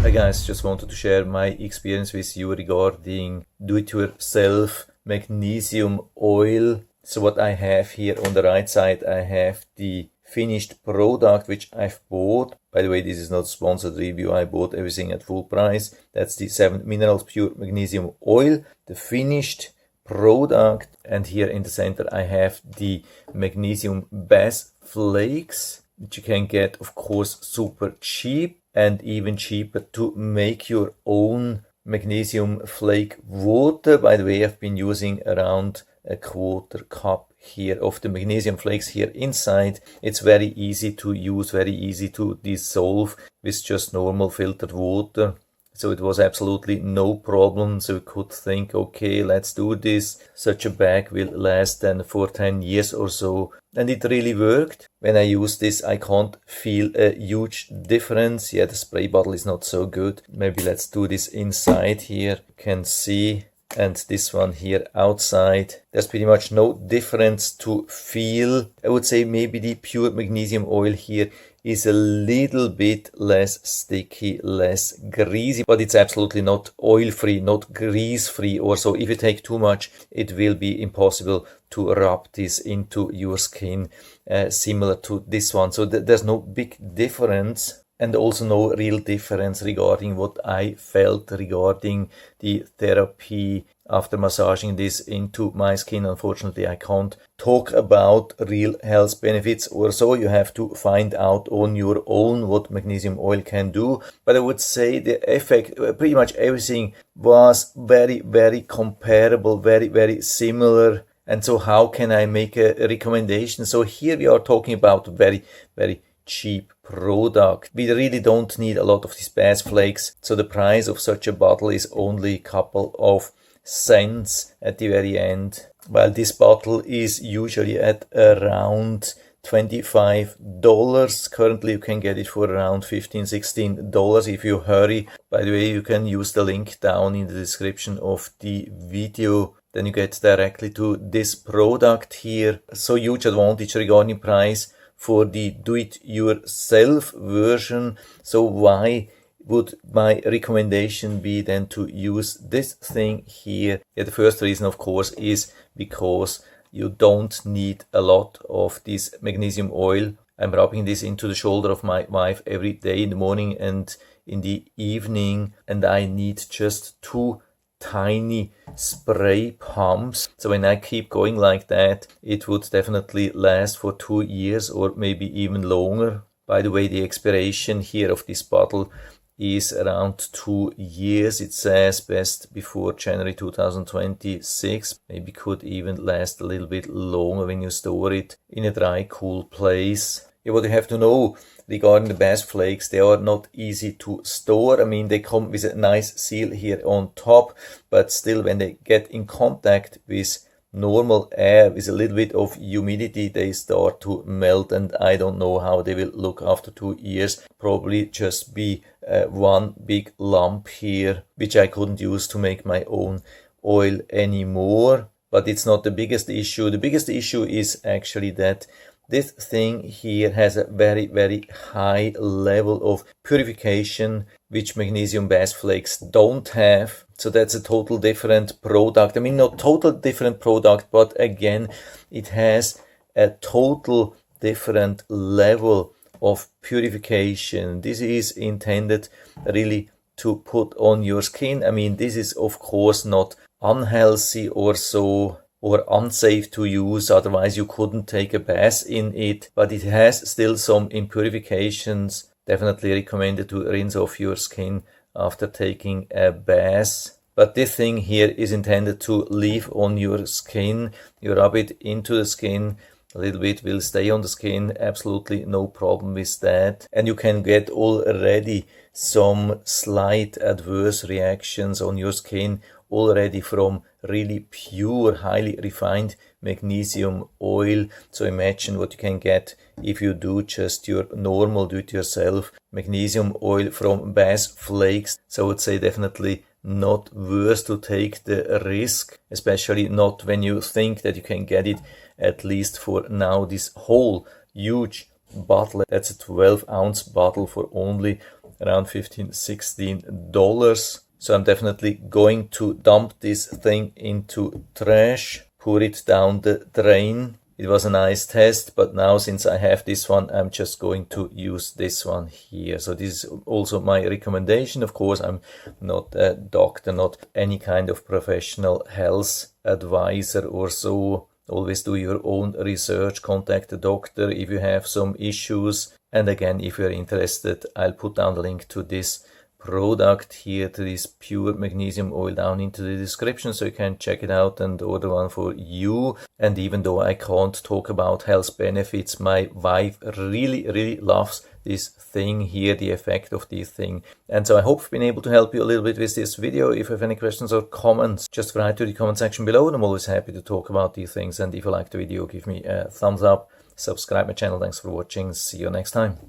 Hi guys, just wanted to share my experience with you regarding do-it-yourself magnesium oil. So what I have here on the right side, I have the finished product which I've bought. By the way, this is not sponsored review. I bought everything at full price. That's the 7 Minerals Pure Magnesium Oil, the finished product. And here in the center I have the magnesium bass flakes, which you can get, of course, super cheap and even cheaper to make your own magnesium flake water. By the way, I've been using around a quarter cup here of the magnesium flakes here inside. It's very easy to use, very easy to dissolve with just normal filtered water. So it was absolutely no problem. So you could think, okay, let's do this. Such a bag will last then for 10 years or so. And it really worked. When I use this, I can't feel a huge difference. Yeah, the spray bottle is not so good. Maybe let's do this inside here. You can see. And this one here outside. There's pretty much no difference to feel. I would say maybe the pure magnesium oil here is a little bit less sticky, less greasy, but it's absolutely not oil-free, not grease-free or so. If you take too much, it will be impossible to rub this into your skin, similar to this one. So there's no big difference. And also no real difference regarding what I felt regarding the therapy after massaging this into my skin. Unfortunately, I can't talk about real health benefits or so. You have to find out on your own what magnesium oil can do. But I would say the effect, pretty much everything was very, very comparable, very, very similar. And so how can I make a recommendation? So here we are talking about very, very cheap product. We really don't need a lot of these bass flakes, so the price of such a bottle is only a couple of cents at the very end, while this bottle is usually at around $25. Currently you can get it for around $15-16 if you hurry. By the way, you can use the link down in the description of the video. Then you get directly to this product here. So huge advantage regarding price for the do-it-yourself version. So why would my recommendation be then to use this thing here? Yeah, the first reason, of course, is because you don't need a lot of this magnesium oil. I'm rubbing this into the shoulder of my wife every day in the morning and in the evening, and I need just 2 tiny spray pumps. So when I keep going like that, it would definitely last for 2 years or maybe even longer. By the way, the expiration here of this bottle is around 2 years. It says best before January 2026. Maybe could even last a little bit longer when you store it in a dry, cool place. Yeah, what you have to know regarding the bass flakes, they are not easy to store. I mean, they come with a nice seal here on top, but still when they get in contact with normal air, with a little bit of humidity, they start to melt, and I don't know how they will look after 2 years. Probably just be one big lump here, which I couldn't use to make my own oil anymore. But it's not the biggest issue. The biggest issue is actually that this thing here has a very, very high level of purification, which magnesium bass flakes don't have. So that's a total different product. I mean, not total different product, but again, it has a total different level of purification. This is intended really to put on your skin. I mean, this is of course not unhealthy or so, or unsafe to use, otherwise you couldn't take a bath in it, but it has still some impurifications. Definitely recommended to rinse off your skin after taking a bath. But this thing here is intended to leave on your skin. You rub it into the skin, a little bit will stay on the skin, absolutely no problem with that. And you can get already some slight adverse reactions on your skin already from really pure, highly refined magnesium oil. So imagine what you can get if you do just your normal do-it-yourself magnesium oil from bass flakes. So I would say definitely not worth to take the risk, especially not when you think that you can get it at least for now this whole huge bottle. That's a 12-ounce bottle for only around $15-16. So I'm definitely going to dump this thing into trash, put it down the drain. It was a nice test, but now since I have this one, I'm just going to use this one here. So this is also my recommendation. Of course, I'm not a doctor, not any kind of professional health advisor or so. Always do your own research, contact a doctor if you have some issues. And again, if you're interested, I'll put down the link to this product here, to this pure magnesium oil, down into the description, so you can check it out and order one for you. And even though I can't talk about health benefits, my wife really loves this thing here, the effect of this thing. And so I hope I've been able to help you a little bit with this video. If you have any questions or comments, just write to the comment section below, and I'm always happy to talk about these things. And if you like the video, give me a thumbs up, subscribe my channel. Thanks for watching. See you next time.